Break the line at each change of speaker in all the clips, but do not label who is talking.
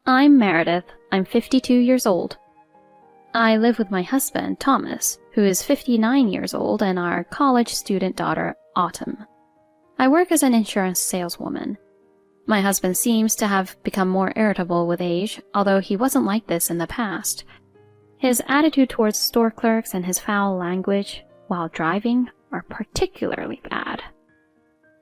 I'm Meredith. I'm 52 years old. I live with my husband, Thomas, who is 59 years old, and our college student daughter, Autumn. I work as an insurance saleswoman. My husband seems to have become more irritable with age, although he wasn't like this in the past. His attitude towards store clerks and his foul language while driving are particularly bad.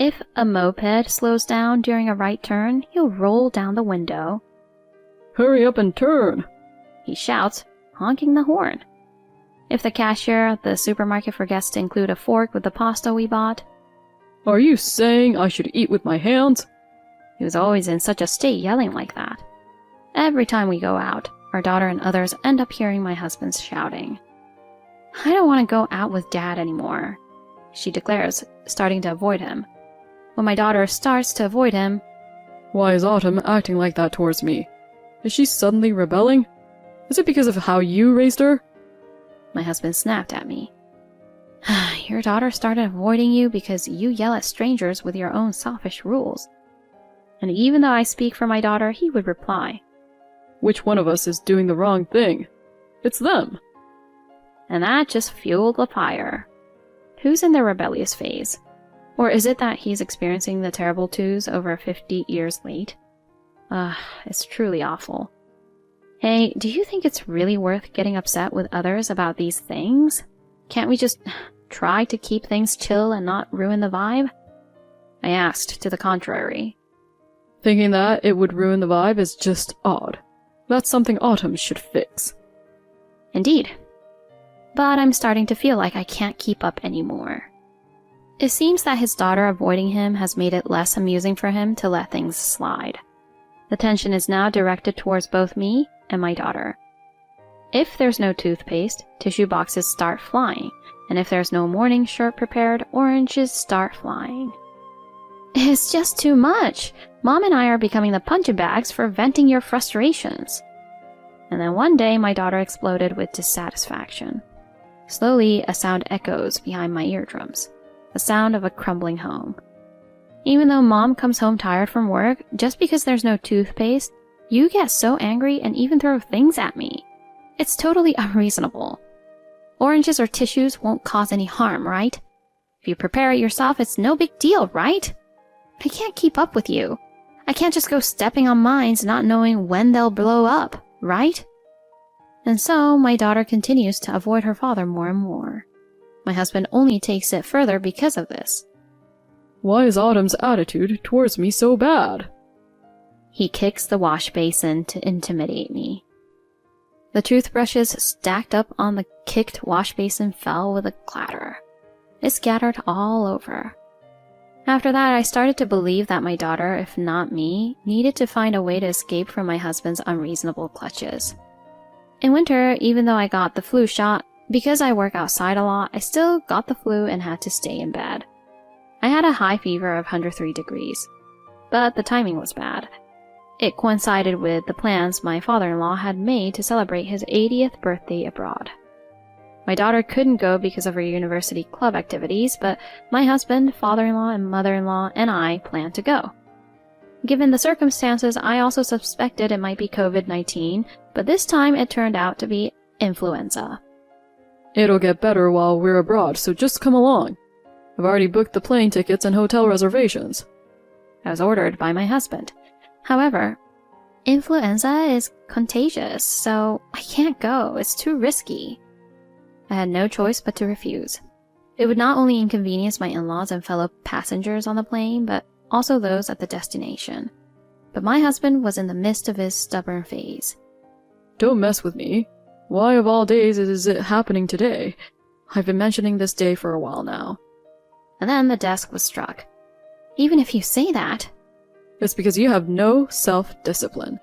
If a moped slows down during a right turn, he'll roll down the window.
"Hurry up and turn,"
he shouts, honking the horn. If the cashier at the supermarket forgets to include a fork with the pasta we bought,
"Are you saying I should eat with my hands?"
he was always in such a state yelling like that. Every time we go out, our daughter and others end up hearing my husband's shouting. "I don't want to go out with Dad anymore," she declares, starting to avoid him. When my daughter starts to avoid him,
"Why is Autumn acting like that towards me? Is she suddenly rebelling? Is it because of how you raised her?"
my husband snapped at me. "Your daughter started avoiding you because you yell at strangers with your own selfish rules." And even though I speak for my daughter, he would reply,
"Which one of us is doing the wrong thing? It's them."
And that just fueled the fire. Who's in the rebellious phase? Or is it that he's experiencing the terrible twos over 50 years late? It's truly awful. Hey, do you think it's really worth getting upset with others about these things? Can't we just try to keep things chill and not ruin the vibe? I asked to the contrary.
Thinking that it would ruin the vibe is just odd. That's something Autumn should fix.
Indeed. But I'm starting to feel like I can't keep up anymore. It seems that his daughter avoiding him has made it less amusing for him to let things slide. The tension is now directed towards both me and my daughter. If there's no toothpaste, tissue boxes start flying, and if there's no morning shirt prepared, oranges start flying. It's just too much. Mom and I are becoming the punching bags for venting your frustrations. And then one day my daughter exploded with dissatisfaction. Slowly, a sound echoes behind my eardrums. The sound of a crumbling home. Even though Mom comes home tired from work, just because there's no toothpaste, you get so angry and even throw things at me. It's totally unreasonable. Oranges or tissues won't cause any harm, right? If you prepare it yourself, it's no big deal, right? I can't keep up with you. I can't just go stepping on mines not knowing when they'll blow up, right? And so my daughter continues to avoid her father more and more. My husband only takes it further because of this.
Why is Autumn's attitude towards me so bad?
He kicks the wash basin to intimidate me. The toothbrushes stacked up on the kicked wash basin fell with a clatter. It scattered all over. After that, I started to believe that my daughter, if not me, needed to find a way to escape from my husband's unreasonable clutches. In winter, even though I got the flu shot, because I work outside a lot, I still got the flu and had to stay in bed. I had a high fever of 103 degrees, but the timing was bad. It coincided with the plans my father-in-law had made to celebrate his 80th birthday abroad. My daughter couldn't go because of her university club activities, but my husband, father-in-law, and mother-in-law and I planned to go. Given the circumstances, I also suspected it might be COVID-19, but this time it turned out to be influenza.
It'll get better while we're abroad, so just come along. I've already booked the plane tickets and hotel reservations.
As ordered by my husband. However, influenza is contagious, so I can't go. It's too risky. I had no choice but to refuse. It would not only inconvenience my in-laws and fellow passengers on the plane, but also those at the destination. But my husband was in the midst of his stubborn phase.
Don't mess with me. Why of all days is it happening today? I've been mentioning this day for a while now.
And then the desk was struck. Even if you say that...
It's because you have no self-discipline.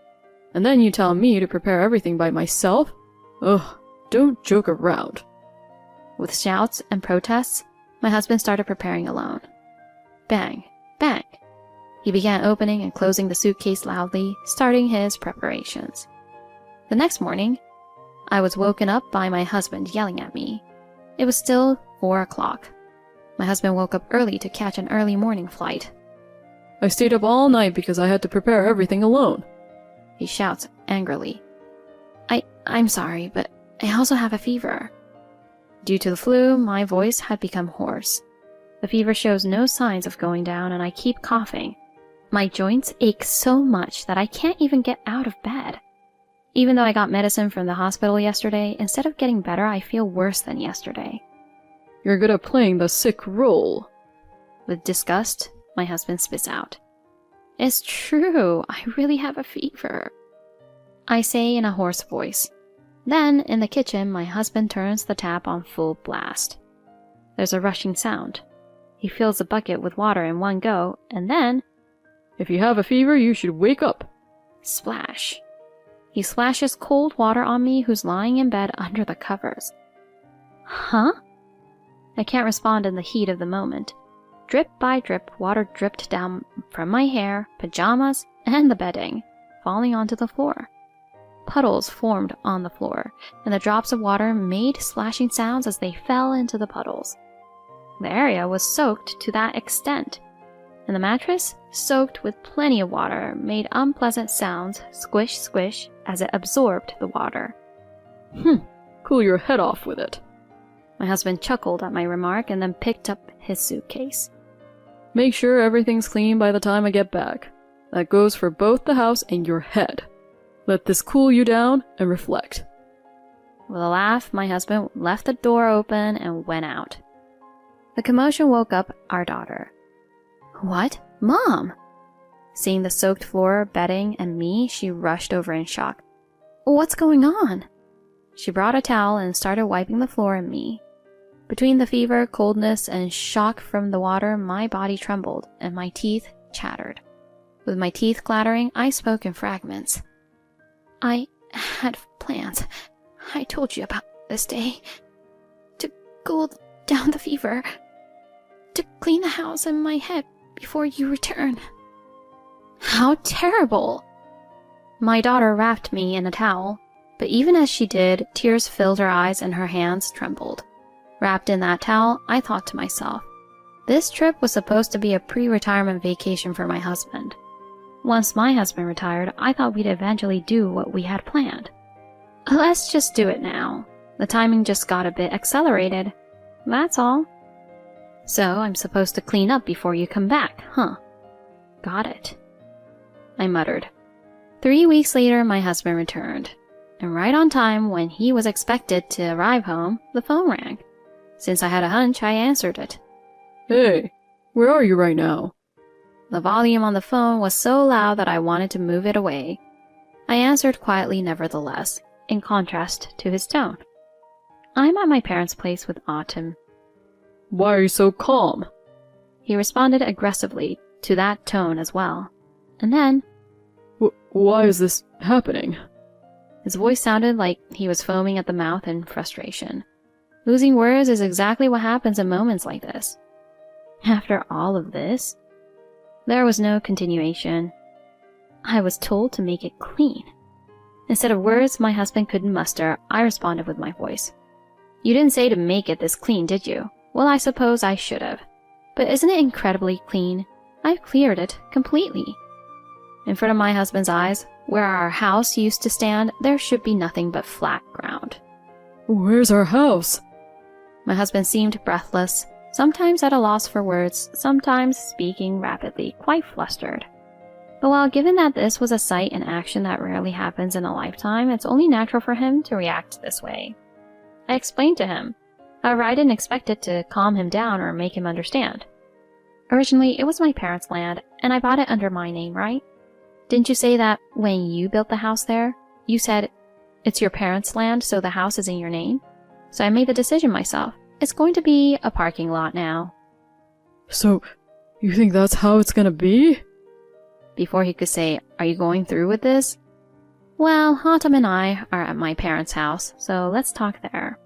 And then you tell me to prepare everything by myself? Ugh, don't joke around.
With shouts and protests, my husband started preparing alone. Bang, bang. He began opening and closing the suitcase loudly, starting his preparations. The next morning, I was woken up by my husband yelling at me. It was still 4 o'clock. My husband woke up early to catch an early morning flight.
I stayed up all night because I had to prepare everything alone.
He shouts angrily. I'm sorry, but I also have a fever. Due to the flu, my voice had become hoarse. The fever shows no signs of going down, and I keep coughing. My joints ache so much that I can't even get out of bed. Even though I got medicine from the hospital yesterday, instead of getting better, I feel worse than yesterday.
You're good at playing the sick role.
With disgust, my husband spits out. It's true, I really have a fever, I say in a hoarse voice. Then, in the kitchen, my husband turns the tap on full blast. There's a rushing sound. He fills the bucket with water in one go, and then,
If you have a fever, you should wake up.
Splash. He splashes cold water on me who's lying in bed under the covers. Huh? I can't respond in the heat of the moment. Drip by drip, water dripped down from my hair, pajamas, and the bedding, falling onto the floor. Puddles formed on the floor, and the drops of water made splashing sounds as they fell into the puddles. The area was soaked to that extent, and the mattress, soaked with plenty of water, made unpleasant sounds, squish, squish, as it absorbed the water.
Cool your head off with it.
My husband chuckled at my remark and then picked up his suitcase.
Make sure everything's clean by the time I get back. That goes for both the house and your head. Let this cool you down and reflect.
With a laugh, my husband left the door open and went out. The commotion woke up our daughter. What? Mom! Seeing the soaked floor, bedding, and me, she rushed over in shock. What's going on? She brought a towel and started wiping the floor and me. Between the fever, coldness, and shock from the water, my body trembled and my teeth chattered. With my teeth clattering, I spoke in fragments. I had plans. I told you about this day. To cool down the fever. To clean the house and my head before you return. How terrible! My daughter wrapped me in a towel, but even as she did, tears filled her eyes and her hands trembled. Wrapped in that towel, I thought to myself, this trip was supposed to be a pre-retirement vacation for my husband. Once my husband retired, I thought we'd eventually do what we had planned. Let's just do it now. The timing just got a bit accelerated. That's all. So I'm supposed to clean up before you come back, huh? Got it. I muttered. 3 weeks later, my husband returned. And right on time, when he was expected to arrive home, the phone rang. Since I had a hunch, I answered it.
Hey, where are you right now?
The volume on the phone was so loud that I wanted to move it away. I answered quietly nevertheless, in contrast to his tone. I'm at my parents' place with Autumn.
Why are you so calm?
He responded aggressively to that tone as well. And then,
why is this happening?
His voice sounded like he was foaming at the mouth in frustration. Losing words is exactly what happens in moments like this. After all of this, there was no continuation. I was told to make it clean. Instead of words my husband couldn't muster, I responded with my voice. You didn't say to make it this clean, did you? Well, I suppose I should have. But isn't it incredibly clean? I've cleared it completely. In front of my husband's eyes, where our house used to stand, there should be nothing but flat ground.
Where's our house?
My husband seemed breathless, sometimes at a loss for words, sometimes speaking rapidly, quite flustered. But while given that this was a sight and action that rarely happens in a lifetime, it's only natural for him to react this way. I explained to him. However, I didn't expect it to calm him down or make him understand. Originally, it was my parents' land, and I bought it under my name, right? Didn't you say that when you built the house there, you said, it's your parents' land, so the house is in your name? So I made the decision myself. It's going to be a parking lot now.
So, you think that's how it's gonna be?
Before he could say, are you going through with this? Well, Autumn and I are at my parents' house, so let's talk there.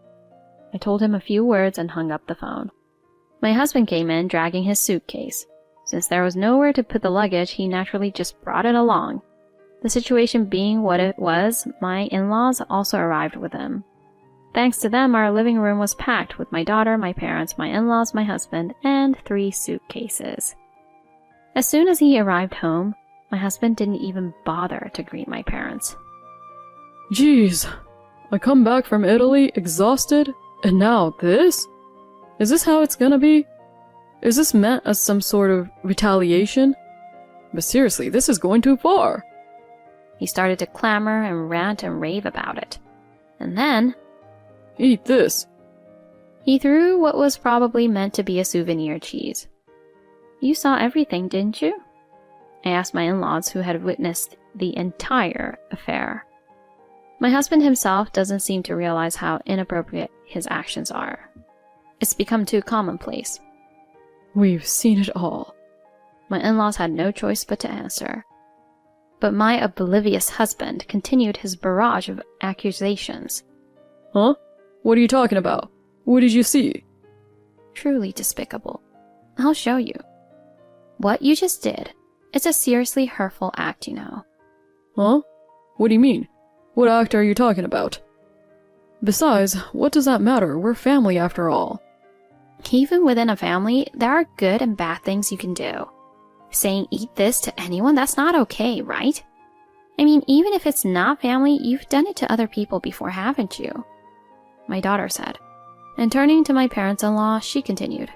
I told him a few words and hung up the phone. My husband came in, dragging his suitcase. Since there was nowhere to put the luggage, he naturally just brought it along. The situation being what it was, my in-laws also arrived with him. Thanks to them, our living room was packed with my daughter, my parents, my in-laws, my husband, and 3 suitcases. As soon as he arrived home, My husband didn't even bother to greet my parents.
Jeez, I come back from Italy exhausted, and now this? Is this how it's gonna be? Is this meant as some sort of retaliation? But seriously, this is going too far.
He started to clamor and rant and rave about it. And then
Eat this.
he threw what was probably meant to be a souvenir cheese. You saw everything, didn't you? I asked my in-laws, who had witnessed the entire affair. My husband himself doesn't seem to realize how inappropriate his actions are. It's become too commonplace.
We've seen it all.
My in-laws had no choice but to answer. But my oblivious husband continued his barrage of accusations.
Huh? What are you talking about? What did you see?
Truly despicable. I'll show you. What you just did, it's a seriously hurtful act, you know.
Huh? What do you mean? What act are you talking about? Besides, what does that matter? We're family after all.
Even within a family, there are good and bad things you can do. Saying eat this to anyone, that's not okay, right? I mean, even if it's not family, you've done it to other people before, haven't you? My daughter said. And turning to my parents-in-law, she continued,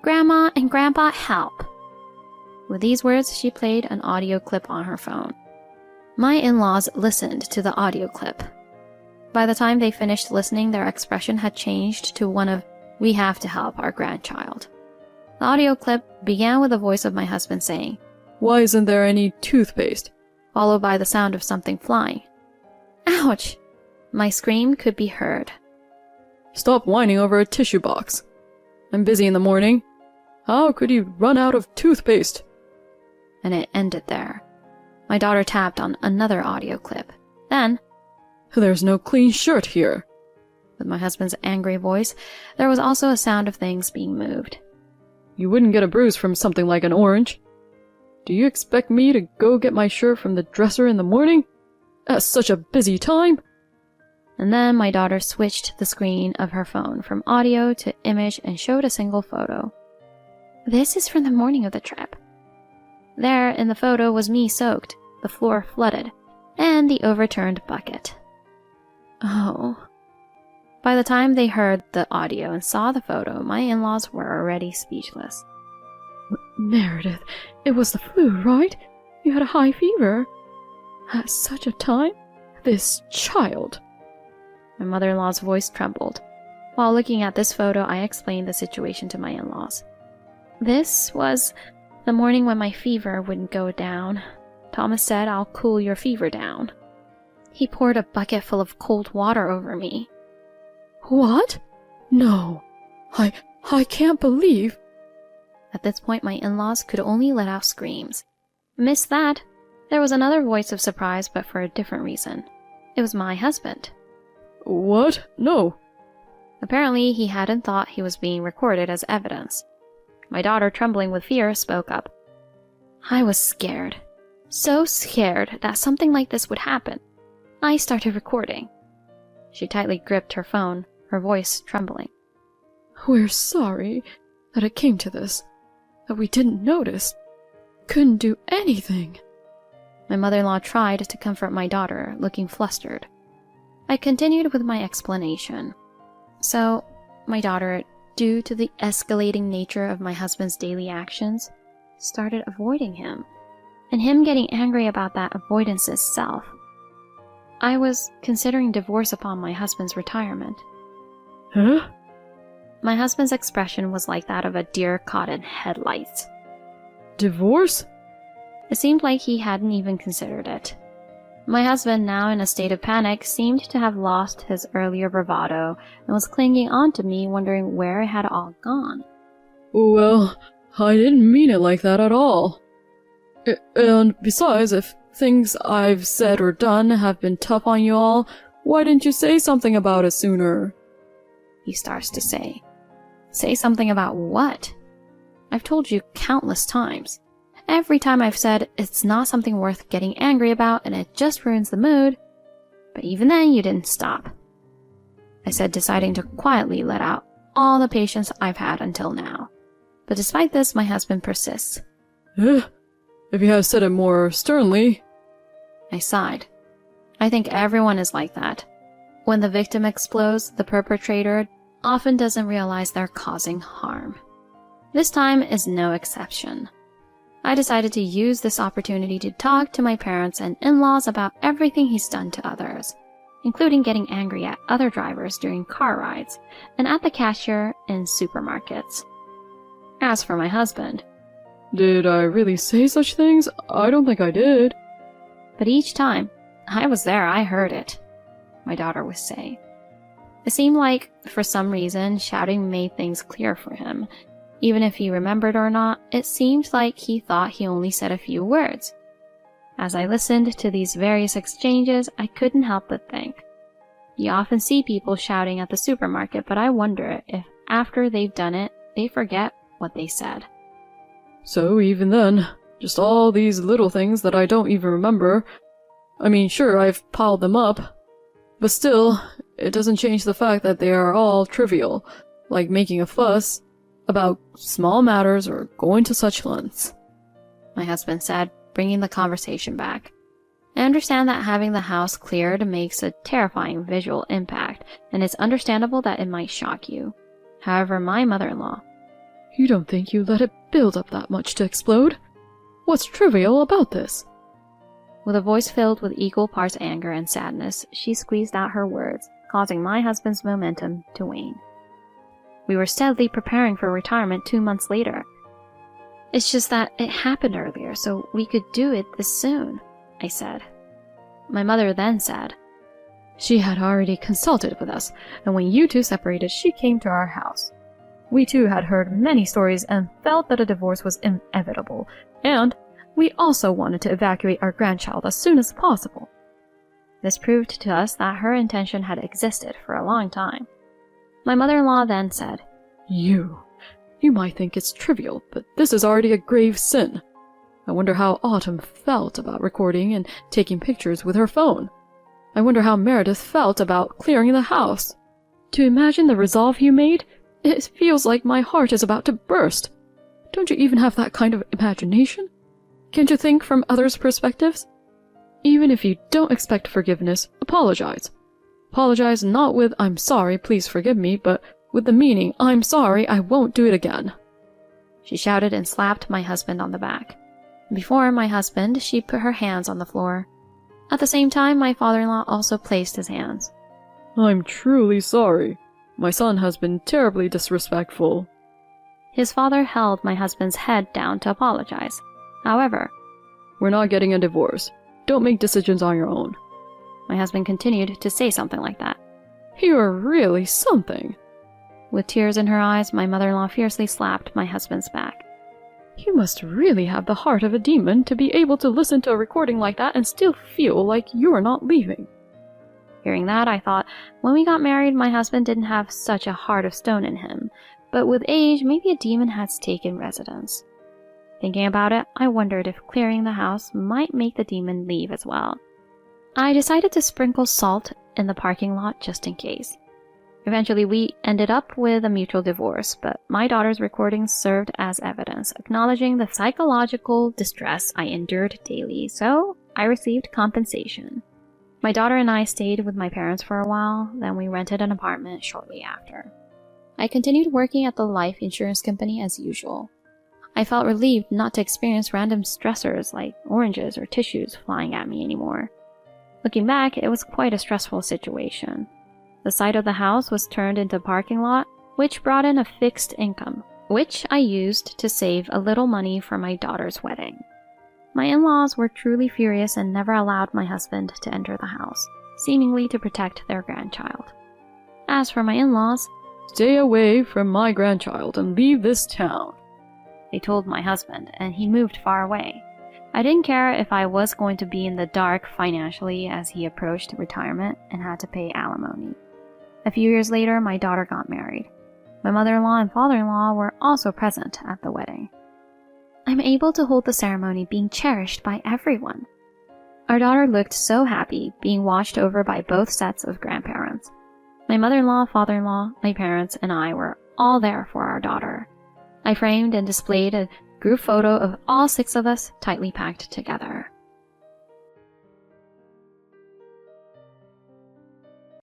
Grandma and Grandpa, help. With these words, she played an audio clip on her phone. My in-laws listened to the audio clip. By the time they finished listening, their expression had changed to one of, we have to help our grandchild. The audio clip began with the voice of my husband saying,
Why isn't there any toothpaste?
Followed by the sound of something flying. Ouch! My scream could be heard.
Stop whining over a tissue box. I'm busy in the morning. How could you run out of toothpaste?
And it ended there. My daughter tapped on another audio clip. Then,
There's no clean shirt here.
with my husband's angry voice, there was also a sound of things being moved.
You wouldn't get a bruise from something like an orange. Do you expect me to go get my shirt from the dresser in the morning? At such a busy time?
And then my daughter switched the screen of her phone from audio to image and showed a single photo. This is from the morning of the trip. There in the photo was me soaked, the floor flooded, and the overturned bucket. Oh. By the time they heard the audio and saw the photo, my in-laws were already speechless.
Meredith, it was the flu, right? You had a high fever. At such a time? This child.
My mother-in-law's voice trembled. While looking at this photo, I explained the situation to my in-laws. This was the morning when my fever wouldn't go down. Thomas said, I'll cool your fever down. He poured a bucket full of cold water over me.
What? No. I can't believe.
At this point, my in-laws could only let out screams. Amidst that, there was another voice of surprise, but for a different reason. It was my husband.
What? No.
Apparently, he hadn't thought he was being recorded as evidence. My daughter, trembling with fear, spoke up. I was scared. So scared that something like this would happen. I started recording. She tightly gripped her phone, her voice trembling.
We're sorry that it came to this, that we didn't notice, couldn't do anything.
My mother-in-law tried to comfort my daughter, looking flustered. I continued with my explanation. So, my daughter, due to the escalating nature of my husband's daily actions, started avoiding him, and him getting angry about that avoidance itself. I was considering divorce upon my husband's retirement.
Huh?
My husband's expression was like that of a deer caught in headlights.
Divorce?
It seemed like he hadn't even considered it. My husband, now in a state of panic, seemed to have lost his earlier bravado and was clinging on to me, wondering where it had all gone.
Well, I didn't mean it like that at all. And besides, if things I've said or done have been tough on you all, why didn't you say something about it sooner?
He starts to say. Say something about what? I've told you countless times. Every time I've said it's not something worth getting angry about and it just ruins the mood. But even then you didn't stop. I said, deciding to quietly let out all the patience I've had until now. But despite this, my husband persists.
If you had said it more sternly.
I sighed. I think everyone is like that. When the victim explodes, the perpetrator often doesn't realize they're causing harm. This time is no exception. I decided to use this opportunity to talk to my parents and in-laws about everything he's done to others, including getting angry at other drivers during car rides and at the cashier in supermarkets. As for my husband,
Did I really say such things? I don't think I did.
but each time, I was there, I heard it, my daughter would say. It seemed like, for some reason, shouting made things clear for him. Even if he remembered or not, it seemed like he thought he only said a few words. As I listened to these various exchanges, I couldn't help but think. You often see people shouting at the supermarket, but I wonder if after they've done it, they forget what they said.
So even then, just all these little things that I don't even remember. I mean, sure, I've piled them up, but still, it doesn't change the fact that they are all trivial, like making a fuss about small matters or going to such lengths,
My husband said, bringing the conversation back. I understand that having the house cleared makes a terrifying visual impact, and it's understandable that it might shock you. However, my mother-in-law,
You don't think you let it build up that much to explode? What's trivial about this?
with a voice filled with equal parts anger and sadness, she squeezed out her words, causing my husband's momentum to wane. We were steadily preparing for retirement 2 months later. It's just that it happened earlier, so we could do it this soon, I said. My mother then said,
She had already consulted with us, and when you two separated, she came to our house. We too had heard many stories and felt that a divorce was inevitable, and we also wanted to evacuate our grandchild as soon as possible.
This proved to us that her intention had existed for a long time. My mother-in-law then said,
You might think it's trivial, but this is already a grave sin. I wonder how Autumn felt about recording and taking pictures with her phone. I wonder how Meredith felt about clearing the house. To imagine the resolve you made, it feels like my heart is about to burst. Don't you even have that kind of imagination? Can't you think from others' perspectives? Even if you don't expect forgiveness, apologize. Apologize not with "I'm sorry, please forgive me," but with the meaning "I'm sorry, I won't do it again."
She shouted and slapped my husband on the back. Before my husband, she put her hands on the floor. At the same time, my father-in-law also placed his hands.
I'm truly sorry. My son has been terribly disrespectful.
His father held my husband's head down to apologize. However,
We're not getting a divorce. Don't make decisions on your own.
my husband continued to say something like that.
You are really something.
With tears in her eyes, my mother-in-law fiercely slapped my husband's back.
You must really have the heart of a demon to be able to listen to a recording like that and still feel like you're not leaving.
Hearing that, I thought, when we got married, my husband didn't have such a heart of stone in him, but with age, maybe a demon has taken residence. Thinking about it, I wondered if clearing the house might make the demon leave as well. I decided to sprinkle salt in the parking lot just in case. Eventually, we ended up with a mutual divorce, but my daughter's recordings served as evidence, acknowledging the psychological distress I endured daily, so I received compensation. My daughter and I stayed with my parents for a while, then we rented an apartment shortly after. I continued working at the life insurance company as usual. I felt relieved not to experience random stressors like oranges or tissues flying at me anymore. Looking back, it was quite a stressful situation. The site of the house was turned into a parking lot, which brought in a fixed income, which I used to save a little money for my daughter's wedding. My in-laws were truly furious and never allowed my husband to enter the house, seemingly to protect their grandchild. As for my in-laws,
Stay away from my grandchild and leave this town.
they told my husband, and he moved far away. I didn't care if I was going to be in the dark financially as he approached retirement and had to pay alimony. A few years later, my daughter got married. My mother-in-law and father-in-law were also present at the wedding. I'm able to hold the ceremony being cherished by everyone. Our daughter looked so happy, being watched over by both sets of grandparents. My mother-in-law, father-in-law, my parents, and I were all there for our daughter. I framed and displayed a group photo of all 6 of us tightly packed together.